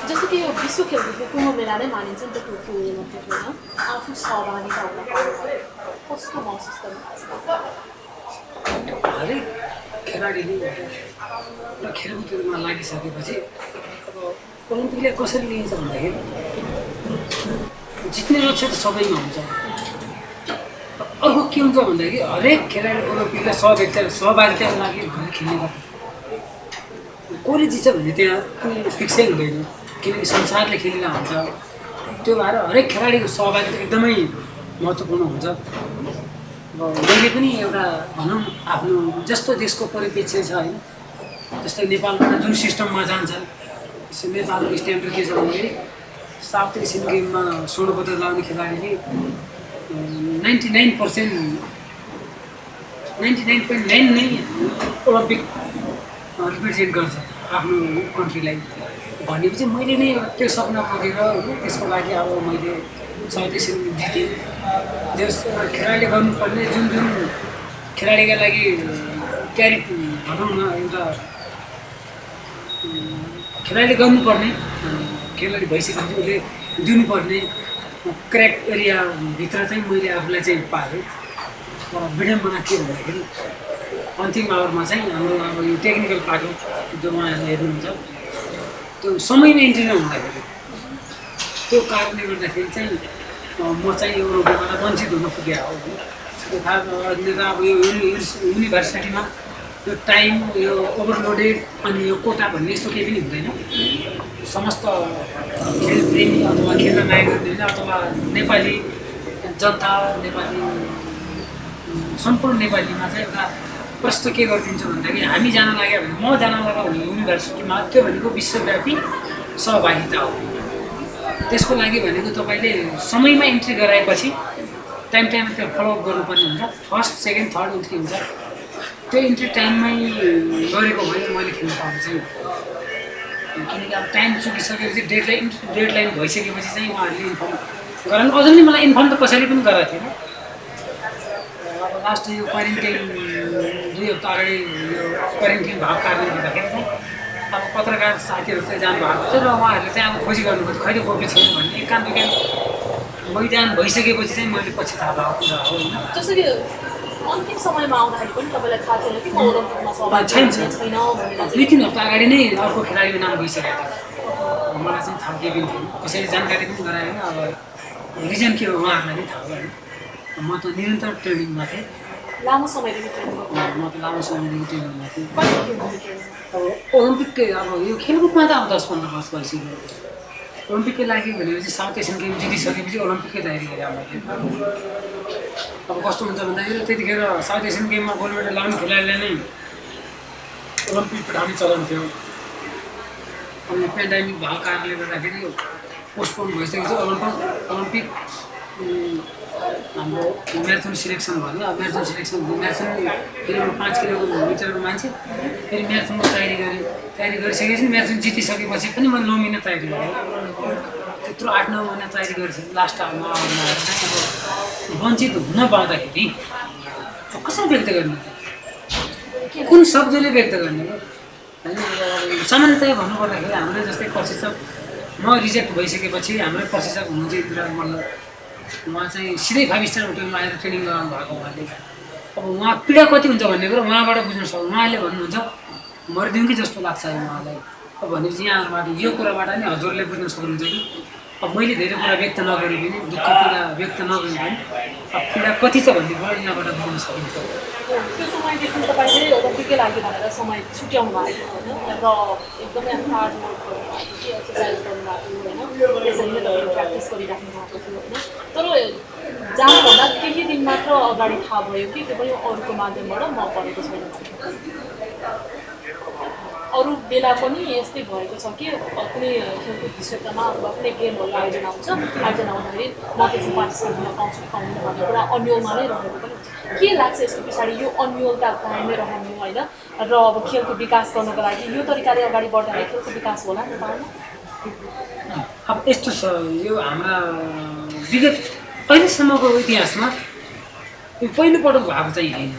जस्तो कि यो विश्व खेलकुदको कुम्भ मेला नै मानिन्छ नि त टोकियो ओलम्पिक होइन आफू सहभागिता हुन पाउनुभयो कस्तो महसुस गर्नुभएको छ हरेक खेलाडीले एउटा खेलकुदमा लागिसकेपछि अब ओलम्पिकले कसरी लिन्छ भन्दाखेरि जित्ने लक्ष्य त सबैमा हुन्छ। अर्को के हुन्छ भन्दाखेरि हरेक खेलाडी ओलम्पिकलाई सहभागिताको लागि भनेर खेल्ने गर्छ। कसले जित्छ भन्ने त्यहाँ कुनै फिक्सै हुँदैन किनकि संसारले खेलिरहेको हुन्छ। त्यो भएर हरेक खेलाडीको सहभागिता एकदमै महत्त्वपूर्ण हुन्छ। अब मैले पनि एउटा भनौँ आफ्नो जस्तो देशको परिप्रेक्ष्य छ होइन, जस्तै नेपालबाट जुन सिस्टममा जान्छन् नेपालको स्ट्यान्डर्ड के छ भन्दाखेरि साउथ एसियन गेममा स्वर्ण पदक लाउने खेलाडीले 99.9 नै ओलम्पिक रिप्रेजेन्ट गर्छ आफ्नो कन्ट्रीलाई भनेपछि मैले नै त्यो सपना पुगेर त्यसको लागि अब मैले साउथ एसियन जितेँ। जस खेलाडीले गर्नुपर्ने जुन खेलाडीका लागि क्यारी भनौँ न एउटा खेलाडीले गर्नुपर्ने खेलाडी भइसकेपछि उसले दिनुपर्ने क्र्याक एरियाभित्र चाहिँ मैले आफूलाई चाहिँ पाएँ। तर विडम्बना के भन्दाखेरि अन्तिम आवरमा चाहिँ हाम्रो अब यो टेक्निकल पार्ट जो उहाँहरूले हेर्नुहुन्छ त्यो समयमा इन्ट्री नहुँदाखेरि त्यो कारणले गर्दाखेरि चाहिँ म चाहिँ यो रोगबाट वञ्चित हुन पुगेँ हो। त्यो थाहा अब यो युनिभर्सिटीमा यो टाइम यो ओभरलोडेड अनि यो कोटा भन्ने यस्तो केही पनि हुँदैन। समस्त खेलप्रेमी अथवा खेल्न माया गर्ने अथवा नेपाली जनता नेपाली सम्पूर्ण नेपालीमा चाहिँ एउटा प्रश्न के गरिदिन्छ भन्दाखेरि हामी जान लाग्यो भने म जान लाग्यो भने युनिभर्सिटीमा त्यो भनेको विश्वव्यापी सहभागिता हो। त्यसको लागि भनेको तपाईँले समयमा इन्ट्री गराएपछि टाइममा त्यो फलोअप गर्नुपर्ने हुन्छ। फर्स्ट सेकेन्ड थर्ड इन्ट्री हुन्छ। त्यो इन्ट्री टाइममै गरेको भए मैले खेल्न पाउँछ। किनकि अब टाइम चुकिसकेपछि डेडलाइन भइसकेपछि चाहिँ उहाँहरूले इन्फर्म गराउनु अझ पनि मलाई इन्फर्म त कसैले पनि गराएको थिएन। अब लास्ट यो क्वारेन्टाइन 2 हप्ता अगाडि यो क्वारेन्टाइन भएको कारणले गर्दाखेरि चाहिँ अब पत्रकार साथीहरू चाहिँ जानुभएको थियो र उहाँहरूले चाहिँ अब खोजी गर्नुभयो खैले कोपी छैन भन्ने एकान दुकान मैदान भइसकेपछि चाहिँ मैले पछि थाहा भएको कुरा हो होइन। जस्तो कि अन्तिम समयमा आउँदाखेरि पनि तपाईँलाई थाहा थिएन कि म ओलम्पिकमा सहभागी छैन भनेर 2-3 हप्ता अगाडि नै अर्को खेलाडीको नाम गइसकेको थियो। मलाई चाहिँ थाहा केही पनि थिएन, कसैले जानकारी पनि गराएन। अब रिजन के हो उहाँहरूलाई नै थाहा हो होइन। म त निरन्तर ट्रेनिङमा थिएँ। लामो समयदेखि ट्रेनिङ म त लामो समयदेखि ट्रेनिङमा थिएँ। अब ओलम्पिककै अब यो खेलकुदमा त अब 10-15 वर्ष भइसक्यो। ओलम्पिककै लागि भनेपछि साउथ एसियन गेम जितिसकेपछि ओलम्पिककै तयारी गरेँ मैले। अब कस्तो हुन्छ भन्दाखेरि त्यतिखेर साउथ एसियन गेममा गोल्ड मेडल लाउने खेलाडीलाई नै ओलम्पिक पठाउने चलन थियो। अनि पेन्डेमिक भएको कारणले गर्दाखेरि पोस्टपोन भइसकेपछि ओलम्पिक हाम्रो म्याराथन सिलेक्सन भयो। अब म्याराथन सिलेक्सन फेरि म 5 किलोमिटरको मान्छे फेरि म्याराथनको तयारी गरिसकेपछि म्याराथन जितिसकेपछि पनि मैले 9 महिना तयारी गरेँ। त्यत्रो 8-9 महिना तयारी गरिसकेँ। लास्ट आवरमा आएर चाहिँ अब वञ्चित हुन पाउँदाखेरि कसरी व्यक्त गर्ने, कुन शब्दले व्यक्त गर्ने होइन। सामान्यतया भन्नुपर्दाखेरि हाम्रो जस्तै प्रशिक्षक म रिजेक्ट भइसकेपछि हाम्रै प्रशिक्षक हुनुहुन्छ इन्द्र मल्ल, उहाँ चाहिँ सिधै 5 स्टार होटलमा आएर ट्रेनिङ गराउनु भएको उहाँले। अब उहाँ पीडा कति हुन्छ भन्ने कुरो उहाँबाट बुझ्न सक्नु। उहाँले भन्नुहुन्छ मरिदिउँ कि जस्तो लाग्छ उहाँलाई। अब भनेपछि यहाँबाट यो कुराबाट नि हजुरले बुझ्न सक्नुहुन्छ कि अब मैले धेरै कुरा व्यक्त नगरे पनि दुःख पीडा व्यक्त नगरे पनि अब पीडा कति छ भन्ने कुरा यहाँबाट बुझ्न सकिन्छ। त्यो समयदेखि तपाईँले ओलम्पिककै लागि भनेर समय छुट्याउनु भएको होइन र एकदमै हार्ड वर्क गर्नुभएको थियो, एक्सर्साइज गर्नुभएको थियो होइन, त्यसरी नै तपाईँले प्र्याक्टिस गरिराख्नु भएको थियो होइन। तर जानुभन्दा केही दिन मात्र अगाडि थाहा भयो कि त्यो पनि अरूको माध्यमबाट म पढेको छैन। अरू बेला पनि यस्तै भएको छ कि कुनै खेलकुद क्षेत्रमा अथवा कुनै गेमहरू आयोजना हुँदाखेरि म त्यसमा पार्टिसिपेट हुन पाउँछु कि पाउँदैन भन्ने कुरा अन्यलमा नै रहेको पनि हुन्छ। के लाग्छ यसको पछाडि यो अन्यलता कायमै रहनु होइन र अब खेलको विकास गर्नको लागि यो तरिकाले अगाडि बढ्दा नै खेलको विकास होला नेपालमा? अब यस्तो छ, यो हाम्रा विगत अहिलेसम्मको इतिहासमा यो पहिलोपटक भएको चाहिँ होइन।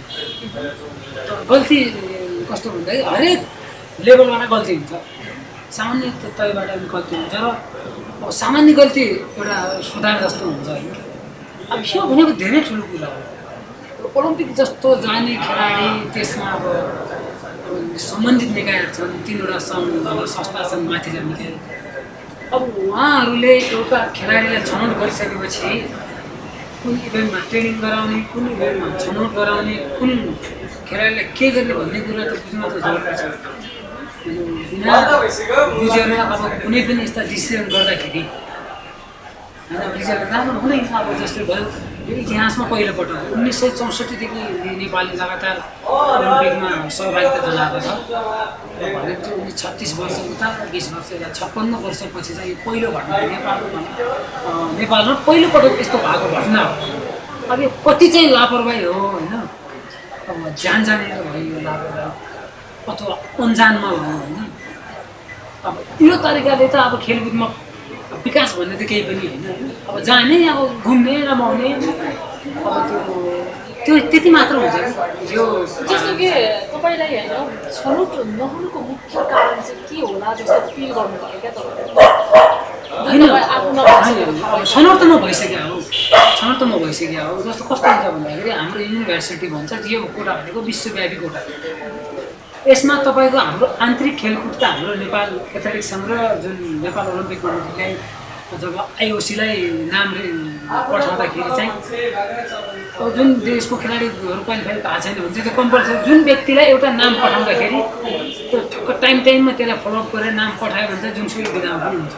गल्ती कस्तो भन्दाखेरि हरेक लेभलबाट गल्ती हुन्छ। सामान्य तयबाट पनि गल्ती हुन्छ र अब सामान्य गल्ती एउटा सुधार जस्तो हुन्छ होइन। अब यो भनेको धेरै ठुलो कुरा हो। ओलम्पिक जस्तो जाने खेलाडी त्यसमा अब सम्बन्धित निकायहरू छन्, 3वटा सङ्घ अब संस्था छन् माथिल्ला निकाय। अब उहाँहरूले एउटा खेलाडीलाई छनौट गरिसकेपछि कुन इभेन्टमा ट्रेनिङ गराउने, कुन इभेन्टमा छनौट गराउने, कुन खेलाडीलाई के गर्ने भन्ने कुरा त बुझ्न त जरुरी छ। बिना बुझेर अब कुनै पनि यस्ता डिसिजन गर्दाखेरि अब रिजल्ट राम्रो हुँदैन। अब जसले भयो यो इतिहासमा पहिलोपटक 1964देखि नेपालले लगातार ओलम्पिकमा सहभागिता जनाएको छ। भनेको 36 वर्ष उता 20 वर्ष या 56 वर्षपछि चाहिँ यो पहिलो घटना नेपालमा पहिलोपटक यस्तो भएको घटना हो। अब यो कति चाहिँ लापरवाही हो होइन, अब ज्यान जानेर भयो यो लापरवाही अथवा अन्जानमा हो होइन। अब यो तरिकाले त अब खेलकुदमा विकास भन्ने त केही पनि होइन। अब जाने अब घुम्ने रमाउने अब त्यो त्यति मात्र हुन्छ कि यो। जस्तो कि तपाईँलाई होइन छनौट नहुनुको मुख्य कारण चाहिँ के होला जस्तो फिल गर्नुभयो क्या तपाईँले? अब छनौट त नभइसक्यो हो, छनौट त नभइसक्यो हो। जस्तो कस्तो हुन्छ भन्दाखेरि हाम्रो युनिभर्सिटी भन्छ यो कोटा भनेको विश्वव्यापी कोटा। यसमा तपाईँको हाम्रो आन्तरिक खेलकुद त हाम्रो नेपाल एथलेटिक्स सङ्घ र जुन नेपाल ओलम्पिक कमिटीलाई जब आइओसीलाई नाम पठाउँदाखेरि चाहिँ अब जुन देशको खेलाडीहरू क्वालिफाई भएको छैन भने चाहिँ त्यो कम्पलसरी जुन व्यक्तिलाई एउटा नाम पठाउँदाखेरि त्यो ठक्क टाइममा त्यसलाई फलोअप गरेर नाम पठायो भने चाहिँ जुनसुकै विधामा पनि हुन्छ।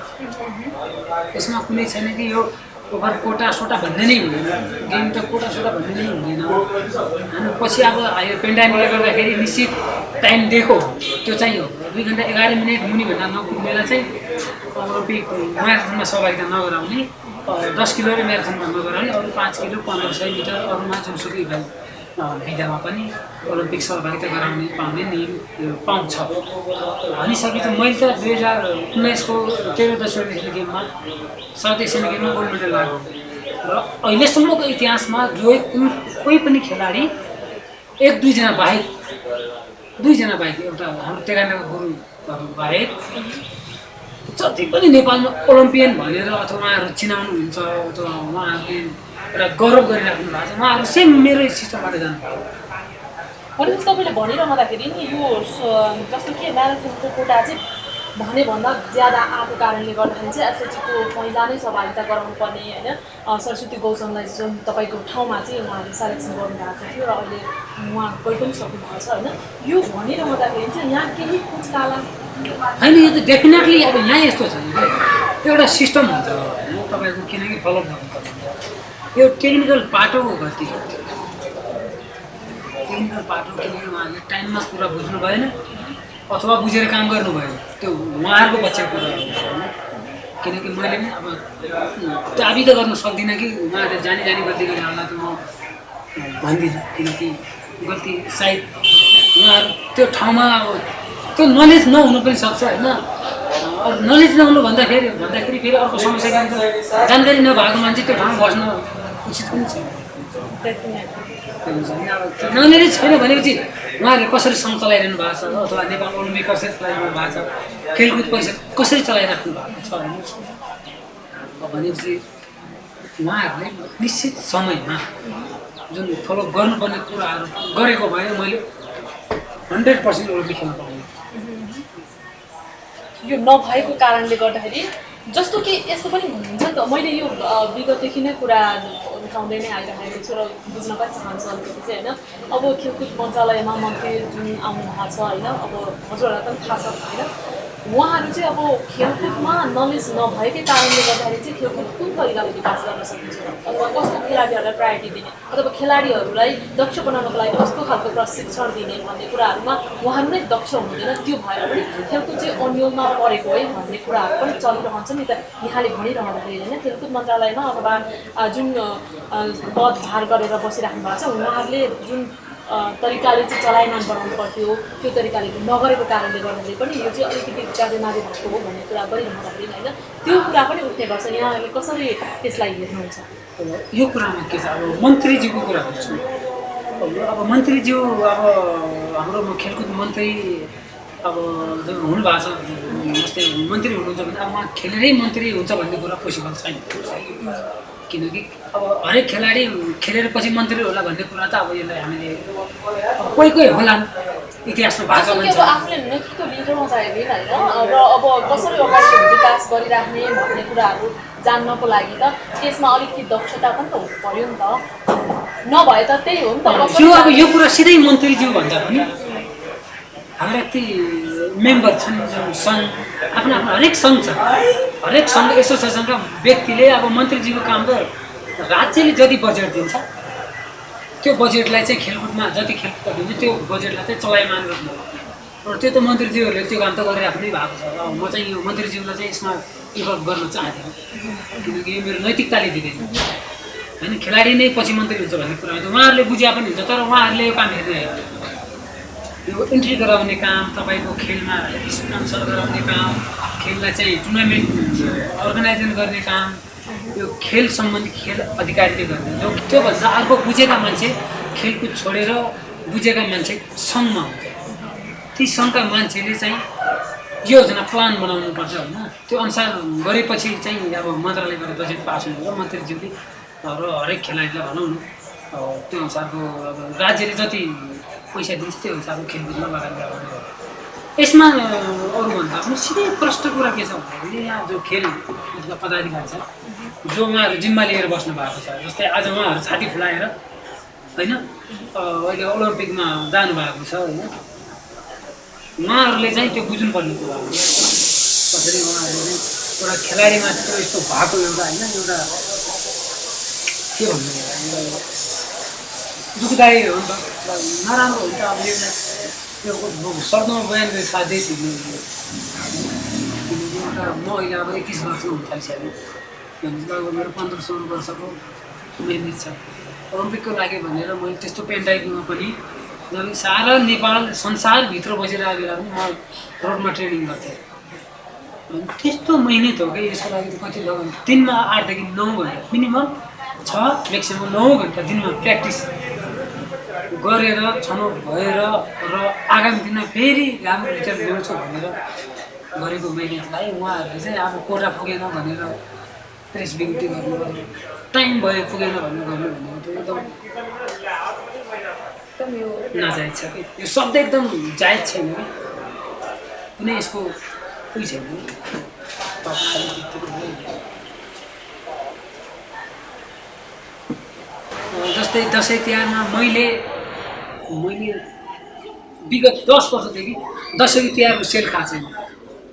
यसमा कुनै छैन कि यो ओभर कोटा सोटा भन्ने नै हुँदैन, गेम त कोटा सोटा भन्ने नै हुँदैन होइन। पछि अब यो पेन्डामिकले गर्दाखेरि निश्चित टाइम दिएको हो, त्यो चाहिँ हो 2 घन्टा 11 मिनट मुनिभन्दा नकुद्नेलाई चाहिँ ओलम्पिक म्याराथनमा सहभागिता नगराउने, 10 किलो र म्याराथनमा नगराउने, अरू 5 किलो 1500 मिटर अरूमा जुनसुकै विधामा पनि ओलम्पिक सहभागिता गराउने पाउने नियम पाउँछ। भनिसकेपछि मैले त 2019को 13 दशैं गेममा साउथ एसियन गेममा गोल्ड मेडल लाग्यो र अहिलेसम्मको इतिहासमा जो कोही पनि खेलाडी 1-2 जना बाहेक एउटा हाम्रो टेकानाका गुरुहरू बाहेक जति पनि नेपालमा ओलम्पियन भनेर अथवा उहाँहरू चिनाउनुहुन्छ अथवा उहाँहरूले एउटा गौरव गरिराख्नु भएको छ, उहाँहरू सेम मेरै सिस्टमबाट जानुभयो। भनेपछि तपाईँले भनिरहँदाखेरि नि यो जस्तो कि म्याराथनको कोटा चाहिँ भन्दा ज्यादा आएको कारणले गर्दाखेरि चाहिँ एथलेटिकको पहिला नै सहभागिता गराउनु पर्ने होइन। सरस्वती गौतमलाई जुन तपाईँको ठाउँमा चाहिँ उहाँले सेलेक्सन गर्नुभएको थियो र अहिले उहाँ गइ पनि सक्नुभएको छ होइन। यो भनिरहँदाखेरि चाहिँ यहाँ केही कुचकाला होइन, यो त डेफिनेटली अब यहाँ यस्तो छ कि एउटा सिस्टम हुन्छ होइन तपाईँको, किनकि फलोअप गर्नुपर्छ। यो टेक्निकल पाटोको गल्ती, टेक्निकल पाटो किनकि उहाँले टाइममा कुरा बुझ्नु भएन अथवा बुझेर काम गर्नु भयो, त्यो उहाँहरूको पक्षको कुरा हो होइन। किनकि मैले पनि अब दाबी त गर्न सक्दिनँ कि उहाँहरूले जानी गल्ती गरे होला त म भन्दिनँ, किनकि गल्ती सायद उहाँहरू त्यो ठाउँमा अब त्यो नलेज नहुनु पनि सक्छ होइन। नलेज नहुनु भन्दाखेरि फेरि अर्को समस्या के हुन्छ, जानकारी नभएको मान्छे त्यो ठाउँमा बस्न उचित पनि छैन। अब नलेज छैन भनेपछि उहाँहरूले कसरी सङ्घ चलाइरहनु भएको छ अथवा नेपाल ओलम्पिक कसरी चलाइरहनु भएको छ, खेलकुद परिषद कसरी चलाइराख्नु भएको छ भनेपछि उहाँहरूले निश्चित समयमा जुन फलोअप गर्नुपर्ने कुराहरू गरेको भए मैले 100% ओलम्पिक खेल्न पाउने। यो नभएको कारणले गर्दाखेरि जस्तो कि यस्तो पनि हुन्छ नि त, मैले यो विगतदेखि नै कुरा उठाउँदै नै आइरहेको छु र बुझ्न पनि चाहन्छु अलिकति चाहिँ होइन। अब खेलकुद मन्त्रालयमा मन्त्री जुन आउनु भएको छ होइन, अब हजुरहरूलाई पनि थाहा छ होइन, उहाँहरू चाहिँ अब खेलकुदमा नलेज नभएकै कारणले गर्दाखेरि चाहिँ खेलकुद कुन तरिकाले विकास गर्न सकिन्छ अथवा कस्तो खेलाडीहरूलाई प्रायोरिटी दिने अथवा खेलाडीहरूलाई दक्ष बनाउनको लागि कस्तो खालको प्रशिक्षण दिने भन्ने कुराहरूमा उहाँहरू नै दक्ष हुँदैन। त्यो भएर पनि खेलकुद चाहिँ अन्यलमा परेको है भन्ने कुराहरू पनि चलिरहन्छ नि त यहाँले भनिरहँदाखेरि होइन। खेलकुद मन्त्रालयमा अथवा जुन पदभार गरेर बसिराख्नु भएको छ उहाँहरूले जुन तरिकाले चाहिँ चलायमान बनाउनु पर्थ्यो त्यो तरिकाले नगरेको कारणले गर्दाखेरि पनि यो चाहिँ अलिकति गाजेमाजे भएको हो भन्ने कुरा गरिरहँदाखेरि होइन, त्यो कुरा पनि उठ्ने गर्छ। यहाँले कसरी त्यसलाई हेर्नुहुन्छ? यो कुरामा के छ, अब मन्त्रीज्यूको कुरा गर्छु। अब मन्त्रीज्यू अब हाम्रो खेलकुद मन्त्री अब जो हुनुभएको छ जस्तै मन्त्री हुनुहुन्छ भने अब उहाँ खेलेरै मन्त्री हुन्छ भन्ने कुरा पोसिबल छैन किनकि अब हरेक खेलाडी खेलेर पछि मन्त्री होला भन्ने कुरा त अब यसलाई हामीले कोही कोही होलान् इतिहासमा भएको जस्तो कि अब आफूले नेतृत्व लिइरहँदाखेरि होइन र अब कसरी अगाडि विकास गरिराख्ने भन्ने कुराहरू जान्नको लागि त त्यसमा अलिकति दक्षता पनि त हुनु पर्यो नि त नभए त त्यही हो नि त यो अब यो कुरा सिधै मन्त्रीज्यू भन्दा पनि हाम्रा ती मेम्बर छन् जुन सङ्घ आफ्नो आफ्नो हरेक सङ्घ छ हरेक सङ्घ एसोसिएसनका व्यक्तिले अब मन्त्रीजीको काम त राज्यले जति बजेट दिन्छ त्यो बजेटलाई चाहिँ खेलकुदमा जति खेलकुद दिन्छ त्यो बजेटलाई चाहिँ चलायमान गर्नु र त्यो त मन्त्रीज्यूहरूले त्यो काम त गरिराख्नै भएको छ अब म चाहिँ यो मन्त्रीज्यूलाई चाहिँ यसमा इन्भल्भ गर्न चाहदिनँ किनकि यो मेरो नैतिकताले दिँदैन होइन खेलाडी नै पछि मन्त्री हुन्छ भन्ने कुरा त उहाँहरूले बुझ्या पनि हुन्छ तर उहाँहरूले यो काम हेर्ने यो इन्ट्री गराउने काम तपाईँको खेलमा स्पोन्सर गराउने काम खेललाई चाहिँ टुर्नामेन्ट अर्गनाइजन गर्ने काम यो खेल सम्बन्धी खेल अधिकारीले गर्ने जो त्योभन्दा अर्को बुझेका मान्छे खेलकुद छोडेर बुझेका मान्छे सङ्घमा हुन्छ ती सङ्घका मान्छेले चाहिँ योजना प्लान बनाउनुपर्छ होइन त्यो अनुसार गरेपछि चाहिँ अब मन्त्रालयबाट बजेट पास हुनु र मन्त्रीज्यूले र हरेक खेलाडीलाई भनौँ न त्यो अनुसारको अब राज्यले जति पैसा दिन्छ त्यो अनुसारको खेलकुदमा लगानी गर्नु यसमा अरूभन्दा पनि सिधै प्रष्ट कुरा के छ भन्दाखेरि यहाँ जो खेल पदाधिकारी छ जो उहाँहरू जिम्मा लिएर बस्नु भएको छ जस्तै आज उहाँहरू छाती फुलाएर होइन अहिले ओलम्पिकमा जानुभएको छ होइन उहाँहरूले चाहिँ त्यो बुझ्नुपर्ने कुरा हो कसरी उहाँहरूले एउटा खेलाडीमा त्यो यस्तो भएको एउटा होइन एउटा के भन्नु दुःखदायी हो नि त नराम्रो हुन्छ अब यसलाई त्यो शब्दमा बयान गरी साध्यै थिएन किनकि एउटा म अहिले अब 21 वर्षको हुन थालिसकेँ भनेपछि अब मेरो 15-16 वर्षको मेहनत छ ओलम्पिकको लागि भनेर मैले त्यस्तो पेन्टाइमा पनि जब सारा नेपाल संसारभित्र बसिरहेको बेला पनि म रोडमा ट्रेनिङ गर्थेँ त्यस्तो मेहनत हो कि यसको लागि त कति लगाउनु दिनमा 8 देखि 9 घन्टा मिनिमम 6 म्याक्सिमम 9 घन्टा दिनमा प्र्याक्टिस गरेर छनौट भएर र आगामी दिनमा फेरि राम्रो रिजल्ट ल्याउँछु भनेर गरेको मेहनतलाई उहाँहरूले चाहिँ अब कोटा पुगेन भनेर प्रेस विज्ञप्ति गर्नु टाइम भयो पुगेन भनेर गर्नु भनेको त्यो एकदम यो नाजायज छ कि यो शब्द एकदम जायज छैन कि कुनै यसको उयो छैन जस्तै दसैँ तिहारमा मैले विगत 10 वर्षदेखि दसैँ तिहारको सेल खाएको छैन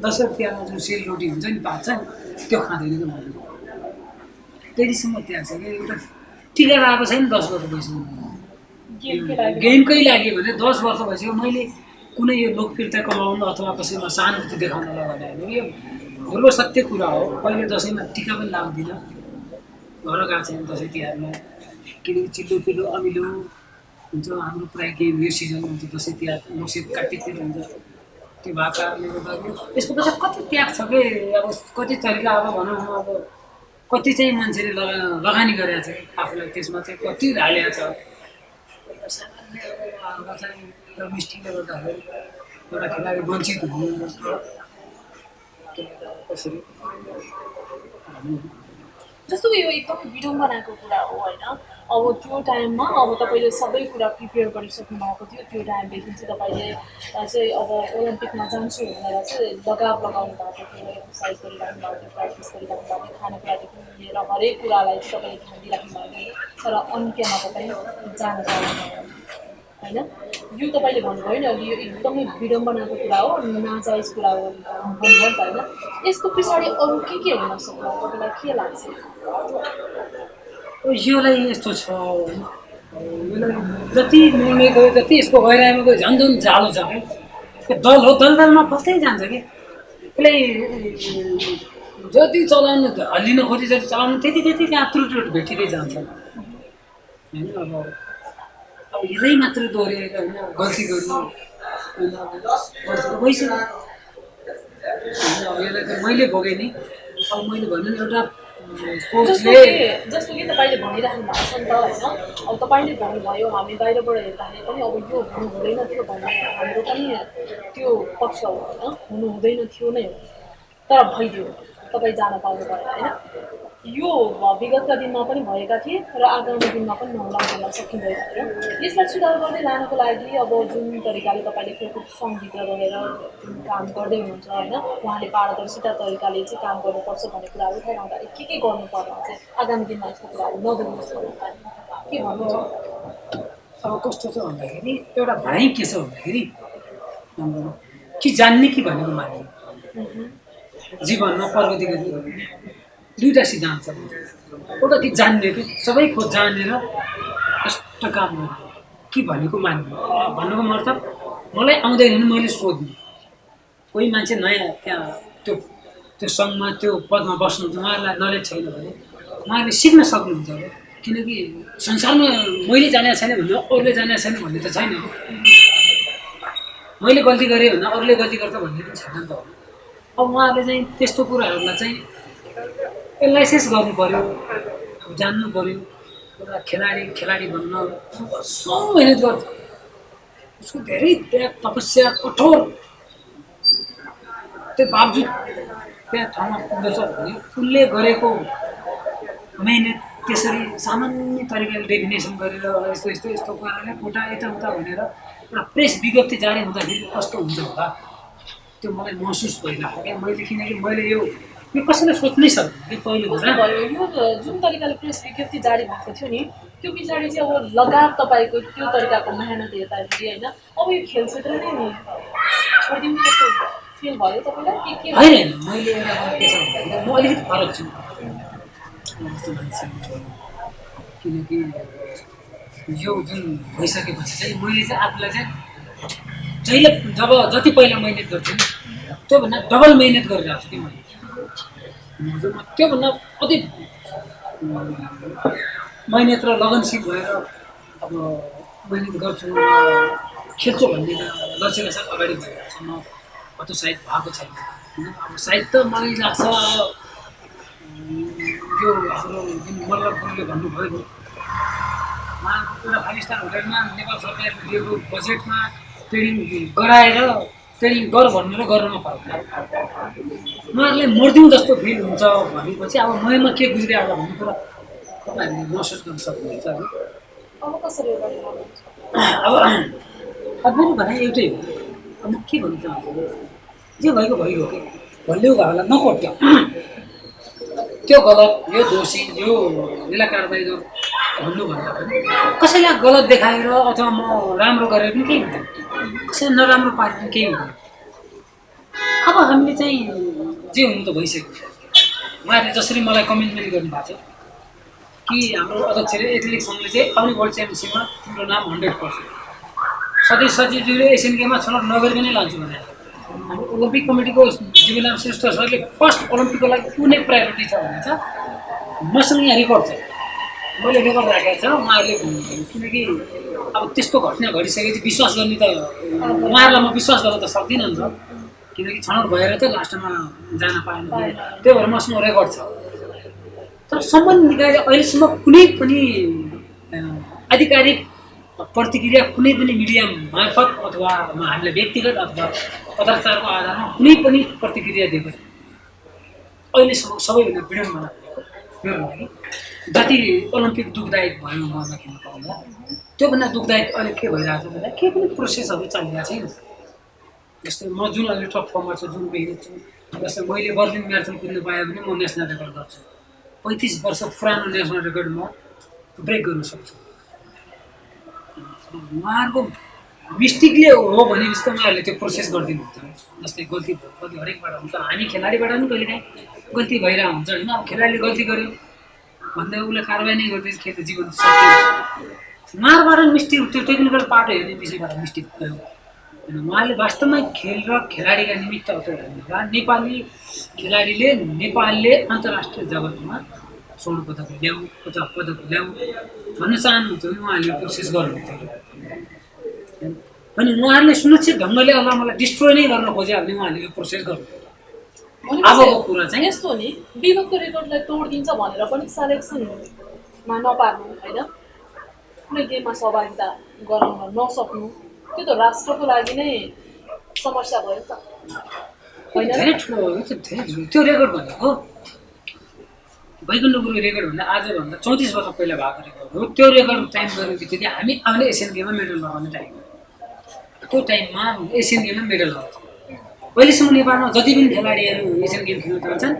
दसैँ तिहारमा जुन सेल रोटी हुन्छ नि भात छ नि त्यो खाँदैन कि मैले त्यतिसम्म त्याग छ कि एउटा टिका लगाएको छैन 10 वर्ष भइसक्यो गेमकै लागि भने 10 वर्ष भइसक्यो मैले कुनै यो लोकप्रियता कमाउनु अथवा कसैमा सहानुभूति देखाउन लगाउने होइन यो ठुलो सत्य कुरा हो पहिले दसैँमा टिका पनि लाग्दिनँ घर गएको छैन दसैँ तिहारमा किनकि चिल्लो पिल्लो अमिलो हुन्छ हाम्रो प्रायः गेम यो सिजन हुन्छ दसैँ तिहार मक्सिर कार्तिकतिर हुन्छ त्यो भएको कारणले गर्दाखेरि यसको पछि कति त्याग छ कि अब कति तरिका अब भनौँ अब कति चाहिँ मान्छेले लगानी गरेको छ आफूलाई त्यसमा चाहिँ कति ढालेको छ सामान्य अब चाहिँ एउटा मिस्टेकले गर्दाखेरि एउटा खेलाडी वञ्चित हुनु कसरी जस्तो यो एकदमै विडम्बनाको कुरा हो होइन अब त्यो टाइममा अब तपाईँले सबै कुरा प्रिपेयर गरिसक्नु भएको थियो त्यो टाइमदेखि चाहिँ तपाईँले चाहिँ अब ओलम्पिकमा जान्छु भनेर चाहिँ लगाव लगाउनु भएको थियो एक्सर्साइज गरिराख्नु भएको थियो प्र्याक्टिस गरिराख्नु भएको थियो खानेकुरादेखि लिएर हरेक कुरालाई चाहिँ तपाईँले ध्यान दिइराख्नु भएको थियो तर अन्त्यमा तपाईँ जान पाउनुभयो होइन यो तपाईँले भन्नुभयो नि अघि यो एकदमै विडम्बनाको कुरा हो नाजायज कुरा हो भन्नुभयो नि त होइन यसको पछाडि अरू के हुन सक्छ तपाईँलाई के लाग्छ योलाई यस्तो छ यसलाई जति मिल्ने गयो जति यसको गहिराइमा गयो झन् झन् जालो छ क्या दल हो दलदलमा फस्दै जान्छ कि यसलाई जति चलाउनु हल्लिन खोजी जति चलाउनु त्यति त्यहाँ त्रुटि भेटिँदै जान्छ होइन अब यसलाई मात्र दोहोऱ्याएर होइन गल्ती गर्नु होइन गल्ती त भइसक्यो होइन अब यसलाई त मैले भोगेँ नि अब मैले भन्नु नि एउटा कोचले जस्तो कि तपाईँले भनिराख्नु भएको छ नि त होइन अब तपाईँले भन्नुभयो हामी बाहिरबाट हेर्दाखेरि पनि अब यो हुनु हुँदैन थियो भन्ने हाम्रो पनि त्यो पक्ष हो होइन हुनु हुँदैन थियो नै हो तर भइदियो तपाईँ जान पाउनु भयो होइन यो विगतका दिनमा पनि भएका थिए र आगामी दिनमा पनि नहुला भन्न सकिँदैन होइन यसलाई सुधार गर्दै लानको लागि अब जुन तरिकाले तपाईँले खेलकुद सङ्घभित्र रहेर जुन काम गर्दै हुनुहुन्छ होइन उहाँले पारदर्शिता तरिकाले चाहिँ काम गर्नुपर्छ भन्ने कुराहरू उठाइरहँदाखेरि के गर्नुपर्ने चाहिँ आगामी दिनमा यस्तो कुराहरू नगर्नुहोस् भन्ने के भन्नुहुन्छ अब कस्तो छ भन्दाखेरि एउटा भनाइ के छ भन्दाखेरि हाम्रो कि जान्ने कि भनेको मान्ने जीवनमा प्रगति गर्ने दुईवटा सिद्धान्त छ एउटा कि जान्ने कि सबै खोज जानेर यस्तो काम गर्ने कि भनेको मान्ने भन्नुको मतलब मलाई आउँदैन भने मैले सोध्ने कोही मान्छे नयाँ त्यहाँ त्यो सङ्घमा त्यो पदमा बस्नुहुन्छ उहाँहरूलाई नलेज छैन भने उहाँहरूले सिक्न सक्नुहुन्छ किनकि संसारमा मैले जानेको छैन भन्दा अरूले जानेको छैन भन्ने त छैन मैले गल्ती गरेँ भन्दा अरूले गल्ती गर्छ भन्ने पनि छैन नि त अब उहाँहरूले चाहिँ त्यस्तो कुराहरूलाई चाहिँ एनालाइसिस गर्नु पऱ्यो जान्नु पऱ्यो एउटा खेलाडी बन्न सो मेहनत गर्छ उसको धेरै त्याग तपस्या कठोर त्यो बावजुद त्यहाँ ठाउँमा पुग्दछ भने उसले गरेको मेहनत त्यसरी सामान्य तरिकाले डेफिनेसन गरेर यस्तो कुराले कोटा यताउता भनेर एउटा प्रेस विज्ञप्ति जारी हुँदाखेरि कस्तो हुन्छ होला त्यो मलाई महसुस भइरहेको क्या मैले किनकि मैले यो कसैले सोच्नै सक्दैन पहिलो कुरा यो जुन तरिकाले प्रेस विज्ञप्ति जारी भएको थियो नि त्यो पछाडि चाहिँ अब लगातार तपाईँको त्यो तरिकाको मेहनत हेर्दाखेरि होइन अब यो खेल क्षेत्र नै छोडिदिनु जस्तो फिल भयो तपाईँलाई के होइन मैले एउटा के छ भन्दाखेरि म अलिकति फरक छु किनकि यो जुन भइसकेपछि चाहिँ मैले चाहिँ आफूलाई चाहिँ जहिले जति पहिला मिहिनेत गर्थेँ त्योभन्दा डबल मिहिनेत गरिरहेको छु कि मैले त्योभन्दा अति मिहिनेत र लगनशील भएर अब मिहिनेत गर्छु खेल्छु भन्ने लक्ष्यका साथ अगाडि बढिरहेको छु म हतोत्साहित भएको छैन होइन अब सायद त मलाई लाग्छ अब यो हाम्रो जुन मल्ल गुरुले भन्नुभयो उहाँ एउटा 5 स्टार होटलमा नेपाल सरकारले दिएको बजेटमा ट्रेनिङ गराएर ट्रेनिङ गर भन्नु र गर्नुमा फरक छ उहाँहरूले मर्दिउँ जस्तो फिल हुन्छ भनेपछि अब ममा के गुज्रिहाल्छ भन्ने कुरा तपाईँहरूले महसुस गर्न सक्नुहुन्छ अब कसरी अब मेरो भनाइ एउटै हो अब म के भन्न चाहन्छु जे भएको भइगयो कि भलियो घरलाई नकोट्यो त्यो गलत यो दोषी यो बेला कारबाही भन्नुभन्दा पनि कसैलाई गलत देखाएर अथवा म राम्रो गरेर पनि केही हुँदैन कसैलाई नराम्रो पारेर पनि केही हुँदैन अब हामीले चाहिँ जे हुनु त भइसक्यो उहाँहरूले जसरी मलाई कमिटमेन्ट गर्नुभएको छ कि हाम्रो अध्यक्षले एथलेटिक सङ्घले चाहिँ आउने वर्ल्ड च्याम्पियनसिपमा तिम्रो नाम 100% सधैँ सचिवज्यूले एसियन गेममा छनौट नगरिकनै लान्छु भनेर हाम्रो ओलम्पिक कमिटीको जीवनराम श्रेष्ठ सरले फर्स्ट ओलम्पिकको लागि कुनै प्रायोरिटी छ भने छ मसँग यहाँ रेकर्ड छ मैले रेकर्ड राखेको छ उहाँहरूले किनकि अब त्यस्तो घटना घटिसकेपछि विश्वास गर्ने त उहाँहरूलाई म विश्वास गर्न त सक्दिनँ नि त किनकि छनौट भएर त लास्टमा जान पाएन त्यही भएर मसँग रेकर्ड छ तर सम्बन्धित निकायले अहिलेसम्म कुनै पनि आधिकारिक प्रतिक्रिया कुनै पनि मिडिया मार्फत अथवा हामीले व्यक्तिगत अथवा पत्रचारको आधारमा कुनै पनि प्रतिक्रिया दिएको छ अहिलेसम्म सबैभन्दा विडम्बना मेरो लागि जति ओलम्पिक दुःखदायक भयो ममा खेल्नु पाउँदा त्योभन्दा दुःखदायक अहिले के भइरहेको छ भन्दा केही पनि प्रोसेसहरू चलिरहेको छैन जस्तै म जुन अहिले टप फर्ममा छु जुन मेहनत छु जस्तै मैले बर्लिन म्याराथन कुद्नु पाएँ भने म नेसनल रेकर्ड गर्छु 35 वर्ष पुरानो नेसनल रेकर्ड म ब्रेक गर्न सक्छु उहाँहरूको मिस्टेकले हो भनेपछि त उहाँहरूले त्यो प्रोसेस गरिदिनुहुन्छ जस्तै गल्ती हरेकबाट हुन्छ हामी खेलाडीबाट पनि कहिलेकाहीँ गल्ती भइरहेको हुन्छ होइन अब खेलाडीले गल्ती गर्यो भन्दा उसलाई कारबाही नै गर्दैछ खेल जीवन सक्यो उहाँबाट मिस्टेक त्यो टेक्निकल पार्ट हेर्ने विषयबाट मिस्टेक भयो होइन उहाँले वास्तवमा खेल र खेलाडीका निमित्त अथवा नेपाली खेलाडीले नेपालले अन्तर्राष्ट्रिय जगतमा स्वर्ण पदक ल्याऊ अथवा पदक ल्याऊ भन्न चाहनुहुन्छ भने उहाँहरूले प्रोसेस गर्नुहुन्छ अनि उहाँहरूले सुनिश्चित ढङ्गले अब मलाई डिस्ट्रोय नै गर्न खोज्यो भने उहाँहरूले यो प्रोसेस गर्नुहुन्छ अबको कुरा चाहिँ यस्तो नि विगतको रेकर्डलाई तोडिदिन्छ भनेर पनि सेलेक्सनमा नपार्नु होइन कुनै गेममा सहभागिता गराउन नसक्नु त्यो त राष्ट्रको लागि नै समस्या भयो नि त होइन धेरै ठुलो हो धेरै ठुलो त्यो रेकर्ड भनेको वैकुण्ठ गुरु रेकर्ड भन्दा आजभन्दा 34 वर्ष पहिला भएको रेकर्ड हो त्यो रेकर्ड टाइम गर्ने बित्तिकै हामी आउने एसियन गेममा मेडल लगाउने टाइम त्यो टाइममा एसियन गेममा मेडल लगाउँछ अहिलेसम्म नेपालमा जति पनि खेलाडीहरू एसियन गेम खेल्न जान्छन्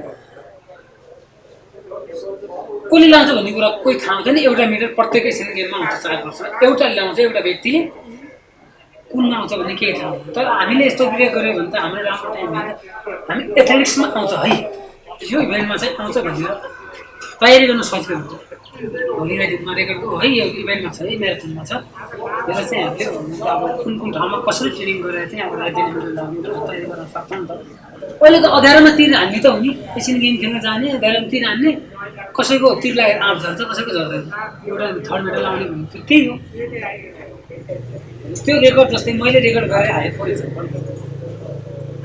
कसले लाउँछ भन्ने कुरा कोही थाहा हुँदैन एउटा मेडल प्रत्येक एसियन गेममा हुन्छ 4 वर्ष एउटा ल्याउँछ एउटा व्यक्तिले कुनमा आउँछ भन्ने केही थाहा हुँदैन तर हामीले यस्तो विवेक गऱ्यो भने त हाम्रो राम्रो टाइम हामी एथलेटिक्समा आउँछ है यो इभेन्टमा चाहिँ आउँछ भनेर तयारी गर्न सजिलो हुन्छ भोलिका दिनमा रेकर्ड है यो इभेन्टमा छ है म्याराथनमा छ यसलाई चाहिँ हामीले अब कुन ठाउँमा कसरी ट्रेनिङ गरेर चाहिँ अब राज्यले मेडल लगाउने तयारी गर्न सक्छ नि त अहिले त 11मा तिर हान्ने त हो नि एसियन गेम खेल्न जाने 11मा तिर हान्ने कसैको तिर लागेर आँप झर्छ कसैको झर्दैन एउटा थर्ड मेडल आउने भने त्यही हो त्यो रेकर्ड जस्तै मैले रेकर्ड गरेर हारेँ फर इक्जाम्पल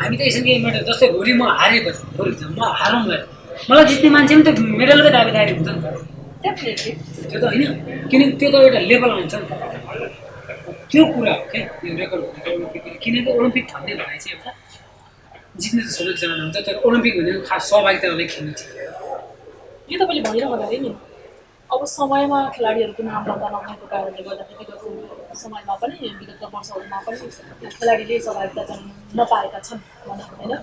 हामी त एसियन गेम मेडल जस्तै भोलि म हारेपछि फर इक्जाम्पल म हारौँला मलाई जित्ने मान्छे पनि त मेडलकै दावेदारी हुन्छ नि त डेफिनेटली त्यो त होइन किनकि त्यो त एउटा लेभल हुन्छ नि त त्यो कुरा हो क्या यो रेकर्ड भनेको ओलम्पिक किनकि ओलम्पिक भन्ने भनाइ चाहिँ एउटा जित्ने त सबैजना हुन्छ तर ओलम्पिक भनेको खास सहभागिताले खेल्ने चिज यो तपाईँले भनिरहँदाखेरि नि अब समयमा खेलाडीहरूको नाम लम्बा नभएको कारणले गर्दाखेरि विगतको समयमा पनि विगतका वर्षहरूमा पनि खेलाडीले सहभागिता गर्न नपाएका छन् भनौँ होइन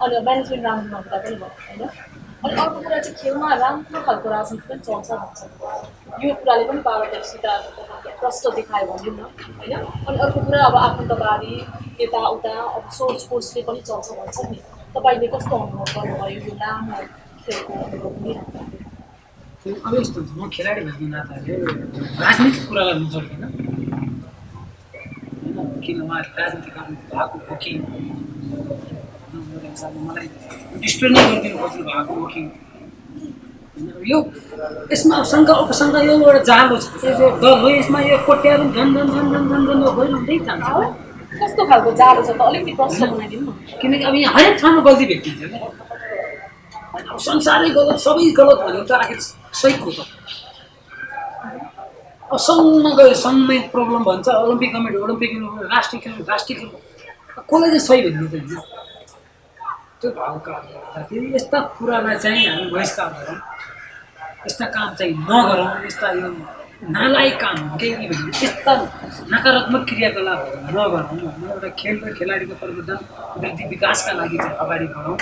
अनि म्यानेजमेन्ट राम्रो नहुँदा पनि भयो होइन अनि अर्को कुरा चाहिँ खेलमा राम्रो खालको राजनीति पनि चल्छ भन्छ यो कुराले पनि पारदर्शिता प्रष्ट देखायो भनौँ न होइन अनि अर्को कुरा अब आफन्तवादी यताउता अब सोर्स फोर्सले पनि चल्छ भन्छ नि तपाईँले कस्तो अनुभव गर्नुभयो यो लामो खेलको अनुभव लिइरहँदाखेरि अब यस्तो हुन्छ म खेलाडी भएको नाताले राजनीतिक कुरालाई म जोड्दिनँ होइन किन उहाँले राजनीति गर्नु भएको हो कि मलाई डिस्ट्रोय नै गरिदिनु खोज्नु भएको हो कि यो यसमा शङ्का उपशङ्का यो एउटा जालो छ यो डर हो यसमा यो कोट्याएर झन् गइरहँदै जान्छ कस्तो खालको जालो छ त अलिकति प्रश्न बनाइदिनु न किनकि अब यहाँ हरेक ठाउँमा गल्ती भेटिन्छ क्या अब संसारै गलत सबै गलत भनेको त आखिर सही हो त अब सङ्घमा गयो सङ्घमै प्रब्लम भन्छ ओलम्पिक कमिटी ओलम्पिक राष्ट्रिय खेल कसलाई चाहिँ सही भन्ने त होइन त्यो भएको कारणले गर्दाखेरि यस्ता कुरालाई चाहिँ हामी बहिष्कार गरौँ यस्ता काम चाहिँ नगरौँ यस्ता यो नालायक काम हो केही भने यस्ता नकारात्मक क्रियाकलापहरू नगरौँ होइन एउटा खेल र खेलाडीको प्रबन्धन वृद्धि विकासका लागि चाहिँ अगाडि बढौँ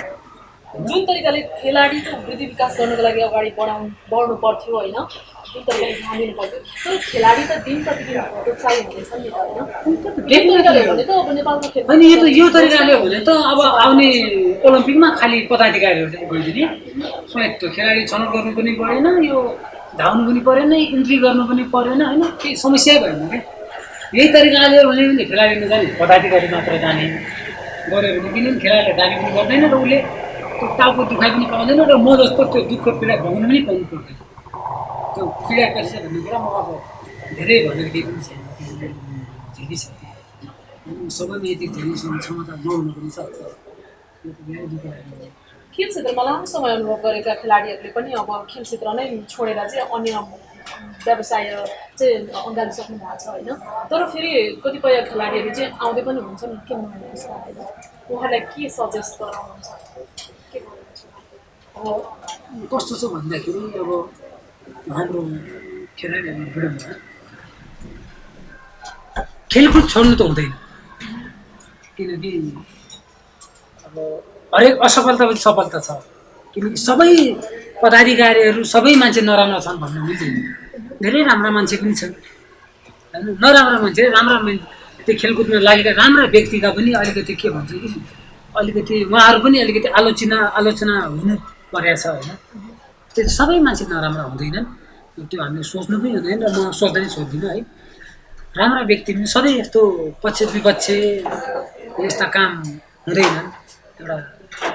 जुन तरिकाले खेलाडीको वृद्धि विकास गर्नको लागि अगाडि बढ्नु पर्थ्यो होइन जुन तरिकाले ध्यान दिनु पर्थ्यो तर खेलाडी त दिन प्रतिदिन प्रोत्साहित हुँदैछ नि त होइन तरिकाले भने त अब नेपालको खेल होइन यो तरिकाले हो भने त अब आउने ओलम्पिकमा खालि पदाधिकारीहरू चाहिँ गइदिने स्वायत्त खेलाडी छनौट गर्नु पनि परेन यो धाउनु पनि परेन इन्ट्री गर्नु पनि परेन होइन केही समस्या भएन क्या यही तरिकाले हो भने खेलाडी नजाने पदाधिकारी मात्र जाने गऱ्यो भने किनभने खेलाडीले दाबी पनि गर्दैन र उसले टाउको दुखाइ पनि पाउँदैन र म जस्तो त्यो दुःख पीडा भोग्नु पनि पाउनु पर्दैन त्यो पीडा कसरी छ भन्ने कुरा म अब धेरै भनेर केही पनि छैन झेलिसकेँ सबैमा यति झेलिसम्म क्षमता नहुनु पनि सक्छ यो त धेरै दुःख लाग्यो खेल क्षेत्रमा लामो समय अनुभव गरेका खेलाडीहरूले पनि अब खेल क्षेत्र नै छोडेर चाहिँ अन्य व्यवसाय चाहिँ अँगालिसक्नु भएको छ होइन तर फेरि कतिपय खेलाडीहरू चाहिँ आउँदै पनि हुन्छ नि के भन्नुहुन्छ होइन उहाँलाई के सजेस्ट गराउनुहुन्छ कस्तो छ भन्दाखेरि अब हाम्रो खेलाडीहरू विडम्बना खेलकुद छोड्नु त हुँदैन किनकि अब हरेक असफलता पनि सफलता छ किनकि सबै पदाधिकारीहरू सबै मान्छे नराम्रा छन् भन्नु मिल्दैन धेरै राम्रा मान्छे पनि छन् होइन नराम्रा मान्छे राम्रा त्यो खेलकुदमा लागेका राम्रा व्यक्तिका पनि अलिकति के भन्छ कि अलिकति उहाँहरू पनि अलिकति आलोचना हुनु परेको छ होइन त्यो सबै मान्छे नराम्रा हुँदैनन् त्यो हामीले सोच्नु पनि हुँदैन र म सोच्दै सोच्दिनँ है राम्रा व्यक्ति पनि सधैँ यस्तो पक्ष विपक्ष यस्ता काम हुँदैनन् एउटा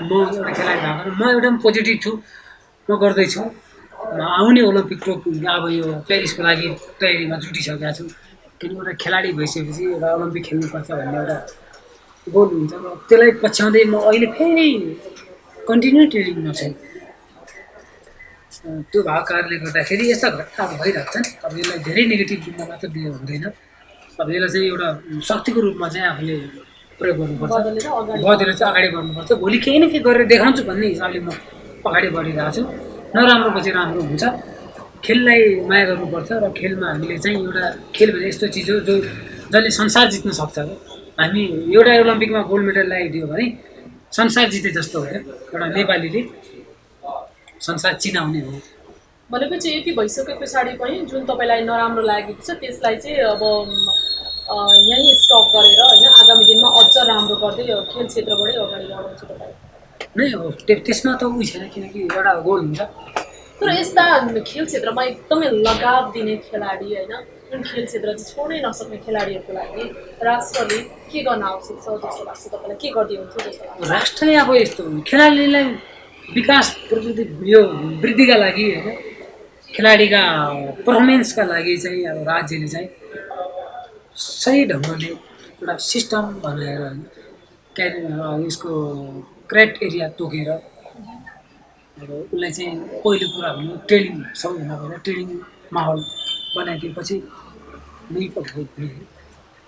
म एउटा खेलाडी भएको म एउटा पनि पोजिटिभ छु म गर्दैछु आउने ओलम्पिकको अब यो पेरिसको लागि तयारीमा जुटिसकेका छु किनकि एउटा खेलाडी भइसकेपछि एउटा ओलम्पिक खेल्नुपर्छ भन्ने एउटा गोल हुन्छ र त्यसलाई पछ्याउँदै म अहिले फेरि कन्टिन्यू ट्रेनिङमा चाहिँ त्यो भएको कारणले गर्दाखेरि यस्ता घटनाहरू भइरहेको छन्। अब यसलाई धेरै नेगेटिभ रूपमा मात्र लिएर हुँदैन। अब यसलाई चाहिँ एउटा शक्तिको रूपमा चाहिँ आफूले प्रयोग गर्नुपर्छ, बदलेर चाहिँ अगाडि बढ्नुपर्छ। भोलि केही न केही गरेर देखाउँछु भन्ने हिसाबले म अगाडि बढिरहेको छु। नराम्रो पछि राम्रो हुन्छ। खेललाई माया गर्नुपर्छ र खेलमा हामीले चाहिँ एउटा खेल भने यस्तो चिज हो जसले संसार जित्न सक्छ। हामी एउटा ओलम्पिकमा गोल्ड मेडल ल्याइदियो भने संसार जिते जस्तो हो क्या। एउटा नेपालीले संसार चिनाउने हो। भनेपछि यति भइसके पछाडि पनि जुन तपाईँलाई नराम्रो लागेको छ त्यसलाई चाहिँ अब यहीँ स्टप गरेर होइन आगामी दिनमा अझ राम्रो गर्दै खेल क्षेत्रबाटै अगाडि बढाउँछु तपाईँ नै हो। त्यसमा त उयो छैन, किनकि एउटा गोल हुन्छ। तर यस्ता खेल क्षेत्रमा एकदमै लगाव दिने खेलाडी होइन जुन खेल क्षेत्र चाहिँ छोड्नै नसक्ने खेलाडीहरूको लागि राष्ट्रले के गर्न आवश्यक छ जस्तो लाग्छ तपाईँलाई? के गरिदियो हुन्थ्यो जस्तो लाग्छ? राष्ट्रले अब यस्तो खेलाडीलाई विकास प्रविधि यो वृद्धिका लागि होइन खेलाडीका पर्फर्मेन्सका लागि चाहिँ अब राज्यले चाहिँ सही ढङ्गले एउटा सिस्टम बनाएर होइन यसको क्राइट एरिया तोकेर अब उसलाई चाहिँ पहिलो कुरा हुनु ट्रेनिङ, सबैभन्दा पहिला ट्रेनिङ माहौल बनाइदिएपछि नै पुग्ने।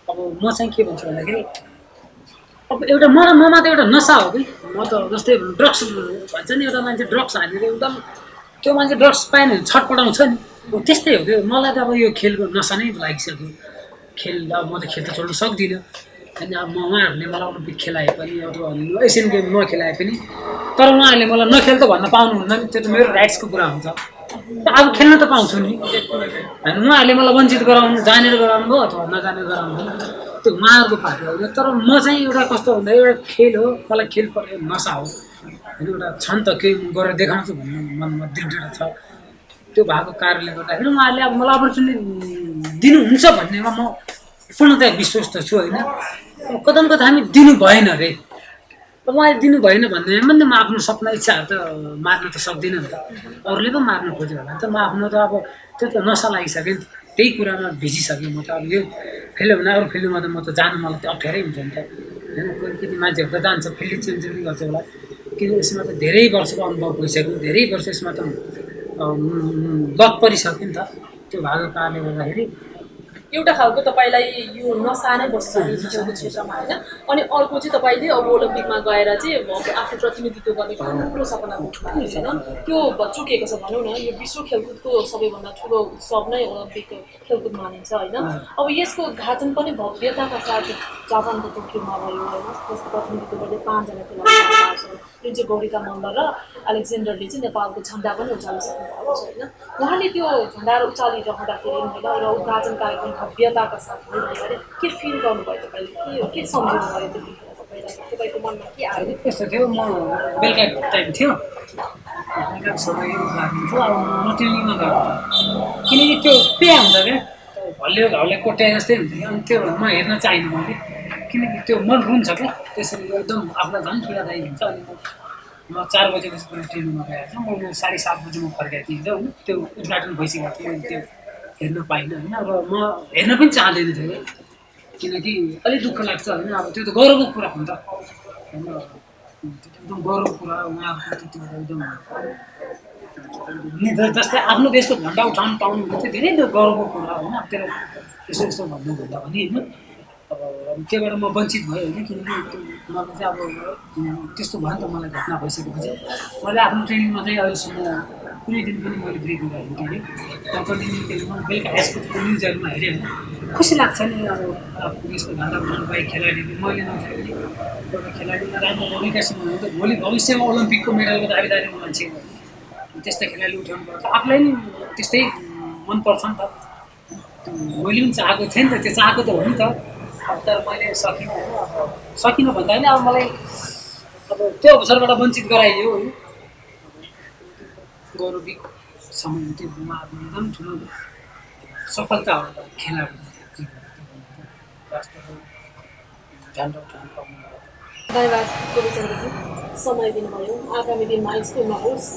अब म चाहिँ के भन्छु भन्दाखेरि अब एउटा ममा त एउटा नसा हो कि म त जस्तै ड्रग्स भन्छ नि, एउटा मान्छे ड्रग्स हालेर एकदम त्यो मान्छे ड्रग्स पाएन भने छटपटाउँछ नि, त्यस्तै हो त्यो। मलाई त अब यो खेलको नसा नै लागिसक्यो। खेल अब म त खेल त छोड्नु सक्दिनँ। अनि अब उहाँहरूले मलाई ओलम्पिक खेलाए पनि अथवा एसियन गेम नखेलाए पनि तर उहाँहरूले मलाई नखेल त भन्न पाउनुहुन्न नि, त्यो त मेरो राइट्सको कुरा हुन्छ। अब खेल्न त पाउँछु नि। होइन उहाँहरूले मलाई वञ्चित गराउनु जानेर गराउनु भयो अथवा नजानेर गराउनु भयो त्यो उहाँहरूको पार्टी होइन। तर म चाहिँ एउटा कस्तो भन्दा एउटा खेल हो, मलाई खेल पर्ने नसा हो होइन। एउटा छन् त केही गरेर देखाउँछु भन्ने मनमा दृढता छ। त्यो भएको कारणले गर्दाखेरि उहाँहरूले अब मलाई अपर्च्युनिटी दिनुहुन्छ भन्नेमा म पूर्णतया विश्वस्त छु होइन। कदम कता हामी दिनु भएन अरे, उहाँले दिनु भएन भन्दैमा पनि म आफ्नो सपना इच्छाहरू त मार्न त सक्दिनँ नि त। अरूले पो मार्नु खोज्यो होला नि त। म आफ्नो त अब त्यो त नसा लागिसक्यो नि त, त्यही कुरामा भिजिसकेँ म त। अब यो फिल्ड भने अरू फिल्डमा त म त जानु मलाई त अप्ठ्यारै हुन्छ नि त होइन। कति मान्छेहरू त जान्छ फिल्ड चेन्ज पनि गर्छ होला, किन यसमा त धेरै वर्षको अनुभव भइसक्यो, धेरै वर्ष यसमा त लत परिसक्यो नि त। त्यो भएको कारणले गर्दाखेरि एउटा खालको तपाईँलाई यो नसा नै बसिसकेको खेलको क्षेत्रमा होइन। अनि अर्को चाहिँ तपाईँले अब ओलम्पिकमा गएर चाहिँ अब आफ्नो प्रतिनिधित्व गर्ने ठुलो सपना बोक्नु होइन, त्यो चुकेको छ भनौँ न। यो विश्व खेलकुदको सबैभन्दा ठुलो उत्सव नै ओलम्पिक खेलकुद मानिन्छ होइन। अब यसको उद्घाटन पनि भव्यताका साथ जापानको टोकियोमा भयो होइन। यसको प्रतिनिधित्व गर्ने 5 जना खेलाडी छ, जुन चाहिँ गौरिका मल्ल र अलेक्जेन्डरले चाहिँ नेपालको झन्डा पनि उचालिसक्नु भएको छ होइन। उहाँले त्यो झन्डा उचालिरहँदाखेरि होइन र उद्घाटन कार्यक्रम भव्यताका साथ भइरहँदाखेरि के फिल गर्नुभयो तपाईँले? के सम्झिनु भयो त्यो तपाईँलाई? तपाईँको मनमा के आयो? यस्तो थियो, म बेलुका टाइम थियो, बेलुका समय उद्घाटन थियो। अब म ट्रेनिङमा गएको किनकि त्यो पे हुन्छ क्या, हल्लियो घाउले कोट्याए जस्तै हुन्छ क्या। अनि त्यो म हेर्न चाहिनँ मैले, किनकि त्यो मन रुन्छ क्या। त्यसरी एकदम आफूलाई झन् पीडादायी हुन्छ। अनि म 4 बजेपछि ट्रेनिङमा गएको छु। म 7:30 बजी म फर्केको थिएँ होइन। त्यो उद्घाटन भइसकेको थियो, त्यो हेर्न पाइनँ होइन। र म हेर्न पनि चाहँदैन थिएँ किनकि अलिक दुःख लाग्छ होइन। अब त्यो त गौरवको कुरा हो नि त होइन। एकदम गौरवको कुरा उहाँहरूको त्यो एकदम जस्तै आफ्नो देशको झन्डा उठाउनु पाउनु चाहिँ धेरै गौरवको कुरा होइन। त्यसलाई यसो यसो भन्नुभन्दा पनि होइन। अब त्योबाट म वञ्चित भएँ होइन, किनकि मलाई चाहिँ अब त्यस्तो भयो नि त। मलाई घटना भइसकेपछि मैले आफ्नो ट्रेनिङमा चाहिँ अहिलेसम्म कुनै दिन पनि मैले ब्रेक गरेको थिएँ। तर कन्टिन्यू बेलुका यसको न्युजहरूमा हेरेँ होइन, खुसी लाग्छ नि। अब देशको झन्डा उठाउनु पाएँ खेलाडीले, मैले नउठाए पनि एउटा खेलाडीलाई राम्रो विकासमा हुनु त भोलि भविष्यमा ओलम्पिकको मेडलको दाबीदारी मान्छे त्यस्तै खेलाडी उठाउनु पर्छ। आफूलाई नि त्यस्तै मनपर्छ नि त। मैले पनि चाहेको थिएँ नि त, त्यो चाहेको त हो नि त। तर मैले सकिनँ होइन। अब सकिनँ भन्दा पनि अब मलाई अब त्यो अवसरबाट वञ्चित गराइयो होइन। गौरविक समय त्यो एकदम ठुलो सफलता हो खेलाडी राष्ट्रको झन्डा उठाउनु पाउनु। धन्यवाद समय दिनुभयो। आगामी दिनमा स्कुलमा होस्